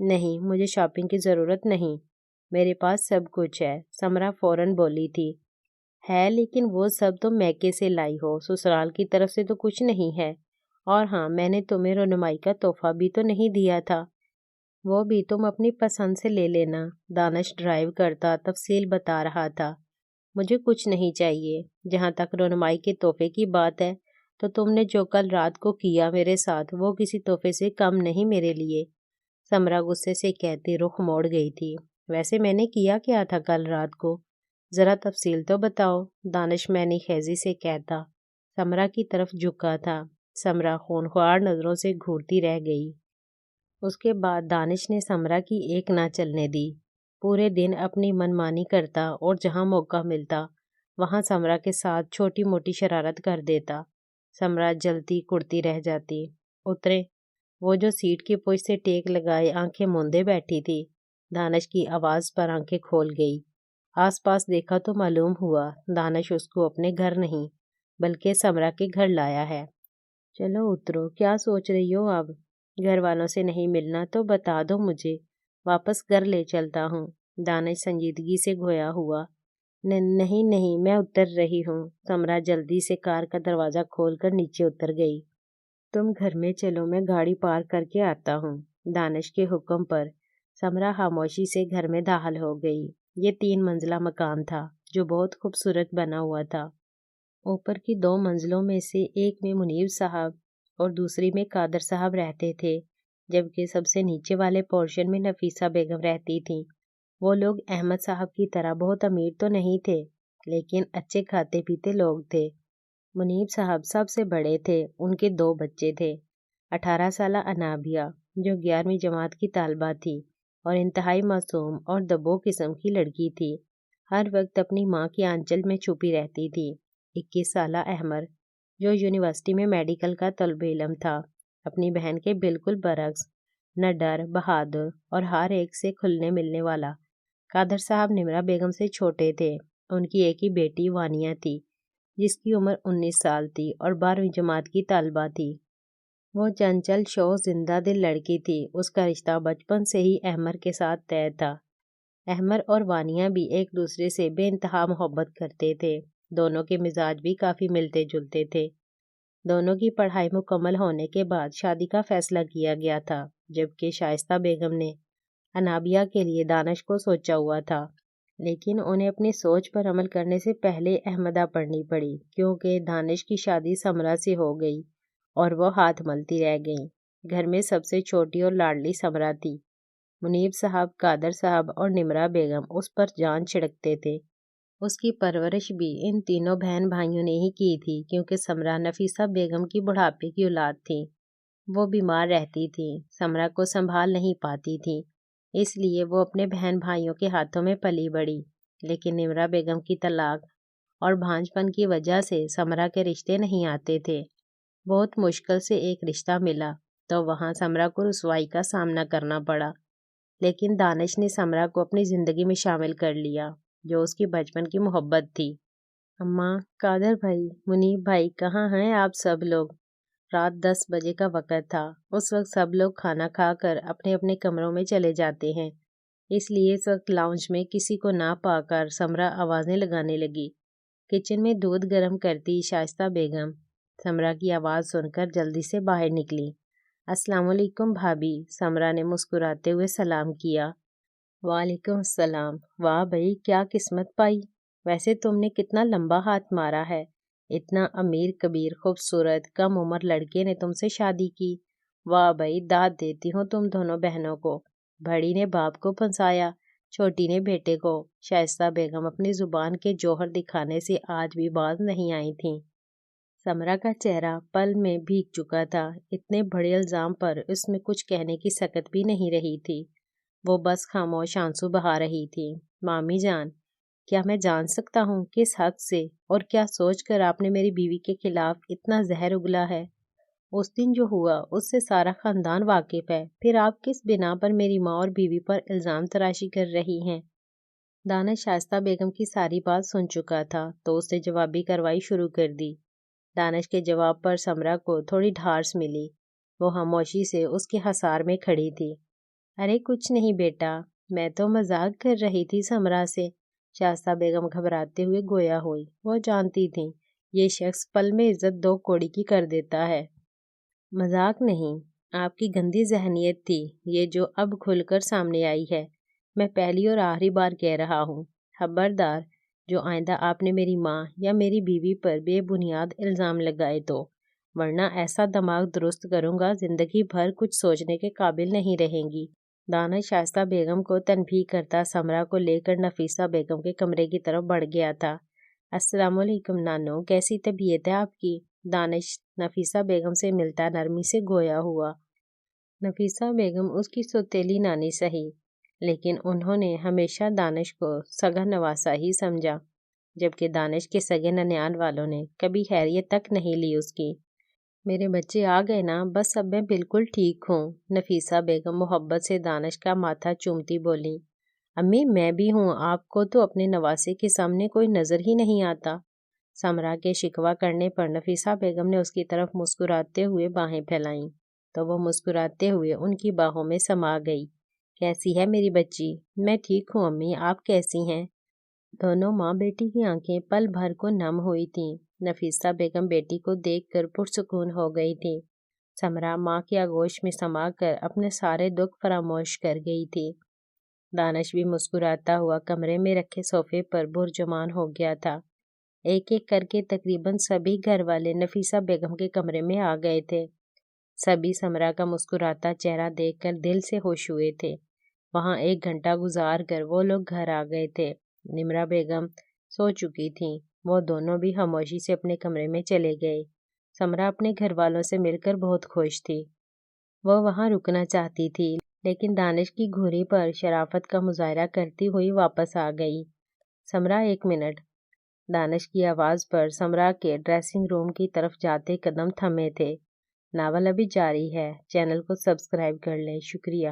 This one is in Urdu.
نہیں، مجھے شاپنگ کی ضرورت نہیں، میرے پاس سب کچھ ہے، سمرا فوراً بولی تھی۔ ہے لیکن وہ سب تم میکے سے لائی ہو، سسرال کی طرف سے تو کچھ نہیں ہے۔ اور ہاں، میں نے تمہیں رونمائی کا تحفہ بھی تو نہیں دیا تھا، وہ بھی تم اپنی پسند سے لے لینا۔ دانش ڈرائیو کرتا تفصیل بتا رہا تھا۔ مجھے کچھ نہیں چاہیے۔ جہاں تک رونمائی کے تحفے کی بات ہے تو تم نے جو کل رات کو کیا میرے ساتھ وہ کسی تحفے سے کم نہیں میرے لیے، سمرا غصے سے کہتی رخ موڑ گئی تھی۔ ویسے میں نے کیا تھا کل رات کو؟ ذرا تفصیل تو بتاؤ، دانش معنی خیزی سے کہتا سمرا کی طرف جھکا تھا۔ سمرا خونخوار نظروں سے گھورتی رہ گئی۔ اس کے بعد دانش نے سمرا کی ایک نہ چلنے دی۔ پورے دن اپنی منمانی کرتا اور جہاں موقع ملتا وہاں سمرا کے ساتھ چھوٹی موٹی شرارت کر دیتا۔ سمرا جلتی کڑتی رہ جاتی۔ اترے، وہ جو سیٹ کی پشت سے ٹیک لگائے آنکھیں موندے بیٹھی تھی، دانش کی آواز پر آنکھیں کھول گئی۔ آس پاس دیکھا تو معلوم ہوا دانش اس کو اپنے گھر نہیں بلکہ سمرا کے گھر لایا ہے۔ چلو اترو، کیا سوچ رہی ہو اب؟ گھر والوں سے نہیں ملنا تو بتا دو مجھے، واپس گھر لے چلتا ہوں۔ دانش سنجیدگی سے گھویا ہوا۔ نہیں، میں اتر رہی ہوں۔ سمرا جلدی سے کار کا دروازہ کھول کر نیچے اتر گئی۔ تم گھر میں چلو، میں گاڑی پارک کر کے آتا ہوں۔ دانش کے حکم پر سمرا خاموشی سے گھر میں داخل ہو گئی۔ یہ 3 منزلہ مکان تھا جو بہت خوبصورت بنا ہوا تھا۔ اوپر کی 2 منزلوں میں سے ایک میں منیب صاحب اور دوسری میں قادر صاحب رہتے تھے، جبکہ سب سے نیچے والے پورشن میں نفیسہ بیگم رہتی تھیں۔ وہ لوگ احمد صاحب کی طرح بہت امیر تو نہیں تھے، لیکن اچھے کھاتے پیتے لوگ تھے۔ منیب صاحب سب سے بڑے تھے، ان کے 2 بچے تھے۔ 18 سالہ انابیہ جو 11ویں جماعت کی طالبہ تھی اور انتہائی معصوم اور دبو قسم کی لڑکی تھی، ہر وقت اپنی ماں کی آنچل میں چھپی رہتی تھی۔ 21 سالہ احمر جو یونیورسٹی میں میڈیکل کا طالب علم تھا، اپنی بہن کے بالکل برعکس، نڈر، بہادر اور ہر ایک سے کھلنے ملنے والا۔ قادر صاحب نمرہ بیگم سے چھوٹے تھے۔ ان کی ایک ہی بیٹی وانیہ تھی جس کی عمر 19 سال تھی اور 12ویں جماعت کی طالبہ تھی۔ وہ چنچل شوخ زندہ دل لڑکی تھی۔ اس کا رشتہ بچپن سے ہی احمر کے ساتھ طے تھا۔ احمر اور وانیہ بھی ایک دوسرے سے بے انتہا محبت کرتے تھے۔ دونوں کے مزاج بھی کافی ملتے جلتے تھے۔ دونوں کی پڑھائی مکمل ہونے کے بعد شادی کا فیصلہ کیا گیا تھا، جبکہ شائستہ بیگم نے انابیہ کے لیے دانش کو سوچا ہوا تھا، لیکن انہیں اپنی سوچ پر عمل کرنے سے پہلے احمدہ پڑھنی پڑی کیونکہ دانش کی شادی سمرا سے ہو گئی اور وہ ہاتھ ملتی رہ گئیں۔ گھر میں سب سے چھوٹی اور لاڈلی سمرا تھی۔ منیب صاحب، قادر صاحب اور نمرہ بیگم اس پر جان چھڑکتے تھے۔ اس کی پرورش بھی ان تینوں بہن بھائیوں نے ہی کی تھی کیونکہ سمرا نفیسہ بیگم کی بڑھاپے کی اولاد تھی۔ وہ بیمار رہتی تھی، سمرا کو سنبھال نہیں پاتی تھی، اس لیے وہ اپنے بہن بھائیوں کے ہاتھوں میں پلی بڑھی۔ لیکن نمرہ بیگم کی طلاق اور بھانج پن کی وجہ سے سمرا کے رشتے نہیں آتے تھے۔ بہت مشکل سے ایک رشتہ ملا تو وہاں سمرا کو رسوائی کا سامنا کرنا پڑا، لیکن دانش نے سمرا کو اپنی زندگی میں شامل کر لیا جو اس کی بچپن کی محبت تھی۔ اماں، قادر بھائی، منیب بھائی، کہاں ہیں آپ سب لوگ؟ رات 10 بجے کا وقت تھا۔ اس وقت سب لوگ کھانا کھا کر اپنے اپنے کمروں میں چلے جاتے ہیں، اس لیے اس وقت لاؤنج میں کسی کو نہ پا کر سمرا آوازیں لگانے لگی۔ کچن میں دودھ گرم کرتی شائستہ بیگم سمرا کی آواز سن کر جلدی سے باہر نکلی۔ السلام علیکم بھابھی، سمرا نے مسکراتے ہوئے سلام کیا۔ وعلیکم السلام۔ واہ بھائی، کیا قسمت پائی، ویسے تم نے کتنا لمبا ہاتھ مارا ہے، اتنا امیر کبیر خوبصورت کم عمر لڑکے نے تم سے شادی کی۔ واہ بھائی، داد دیتی ہوں تم دونوں بہنوں کو، بڑی نے باپ کو پھنسایا، چھوٹی نے بیٹے کو۔ شائستہ بیگم اپنی زبان کے جوہر دکھانے سے آج بھی باز نہیں آئی تھیں۔ سمرا کا چہرہ پل میں بھیگ چکا تھا۔ اتنے بڑے الزام پر اس میں کچھ کہنے کی سکت بھی نہیں رہی تھی۔ وہ بس خاموش آنسو بہا رہی تھی۔ مامی جان، کیا میں جان سکتا ہوں کس حق سے اور کیا سوچ کر آپ نے میری بیوی کے خلاف اتنا زہر اگلا ہے؟ اس دن جو ہوا اس سے سارا خاندان واقف ہے، پھر آپ کس بنا پر میری ماں اور بیوی پر الزام تراشی کر رہی ہیں؟ دانش شائستہ بیگم کی ساری بات سن چکا تھا تو اس نے جوابی کارروائی شروع کر دی۔ دانش کے جواب پر سمرا کو تھوڑی ڈھارس ملی۔ وہ خاموشی سے اس کے حصار میں کھڑی تھی۔ ارے کچھ نہیں بیٹا، میں تو مذاق کر رہی تھی سمرا سے، شائستہ بیگم گھبراتے ہوئے گویا ہوئی۔ وہ جانتی تھیں یہ شخص پل میں عزت دو کوڑی کی کر دیتا ہے۔ مذاق نہیں، آپ کی گندی ذہنیت تھی یہ جو اب کھل کر سامنے آئی ہے۔ میں پہلی اور آخری بار کہہ رہا ہوں، خبردار جو آئندہ آپ نے میری ماں یا میری بیوی پر بے بنیاد الزام لگائے تو، ورنہ ایسا دماغ درست کروں گا زندگی بھر کچھ سوچنے کے قابل نہیں رہیں گی۔ دانش شائستہ بیگم کو تنبیہ کرتا سمرا کو لے کر نفیسہ بیگم کے کمرے کی طرف بڑھ گیا تھا۔ السلام علیکم نانو، کیسی طبیعت ہے آپ کی؟ دانش نفیسہ بیگم سے ملتا نرمی سے گویا ہوا۔ نفیسہ بیگم اس کی سوتیلی نانی سہی، لیکن انہوں نے ہمیشہ دانش کو سگا نواسا ہی سمجھا، جبکہ دانش کے سگے ننیال والوں نے کبھی خیریت تک نہیں لی اس کی۔ میرے بچے آ گئے نا، بس اب میں بالکل ٹھیک ہوں، نفیسہ بیگم محبت سے دانش کا ماتھا چومتی بولی۔ امی میں بھی ہوں، آپ کو تو اپنے نواسے کے سامنے کوئی نظر ہی نہیں آتا۔ سمرا کے شکوہ کرنے پر نفیسہ بیگم نے اس کی طرف مسکراتے ہوئے باہیں پھیلائیں تو وہ مسکراتے ہوئے ان کی باہوں میں سما گئی۔ کیسی ہے میری بچی؟ میں ٹھیک ہوں امی، آپ کیسی ہیں؟ دونوں ماں بیٹی کی آنکھیں پل بھر کو نم ہوئی تھیں۔ نفیسہ بیگم بیٹی کو دیکھ کر پرسکون ہو گئی تھی۔ سمرا ماں کے آغوش میں سما کر اپنے سارے دکھ فراموش کر گئی تھی۔ دانش بھی مسکراتا ہوا کمرے میں رکھے صوفے پر برجمان ہو گیا تھا۔ ایک ایک کر کے تقریباً سبھی گھر والے نفیسہ بیگم کے کمرے میں آ گئے تھے۔ سبھی سمرا کا مسکراتا چہرہ دیکھ کر دل سے خوش ہوئے تھے۔ وہاں 1 گھنٹہ گزار کر وہ لوگ گھر آ گئے تھے۔ نمرا بیگم سو چکی تھیں، وہ دونوں بھی خاموشی سے اپنے کمرے میں چلے گئے۔ سمرا اپنے گھر والوں سے مل کر بہت خوش تھی۔ وہ وہاں رکنا چاہتی تھی، لیکن دانش کی گھوڑی پر شرافت کا مظاہرہ کرتی ہوئی واپس آ گئی۔ سمرا 1 منٹ۔ دانش کی آواز پر سمرا کے ڈریسنگ روم کی طرف جاتے قدم تھمے تھے۔ ناول ابھی جاری ہے، چینل کو سبسکرائب کر لیں، شکریہ۔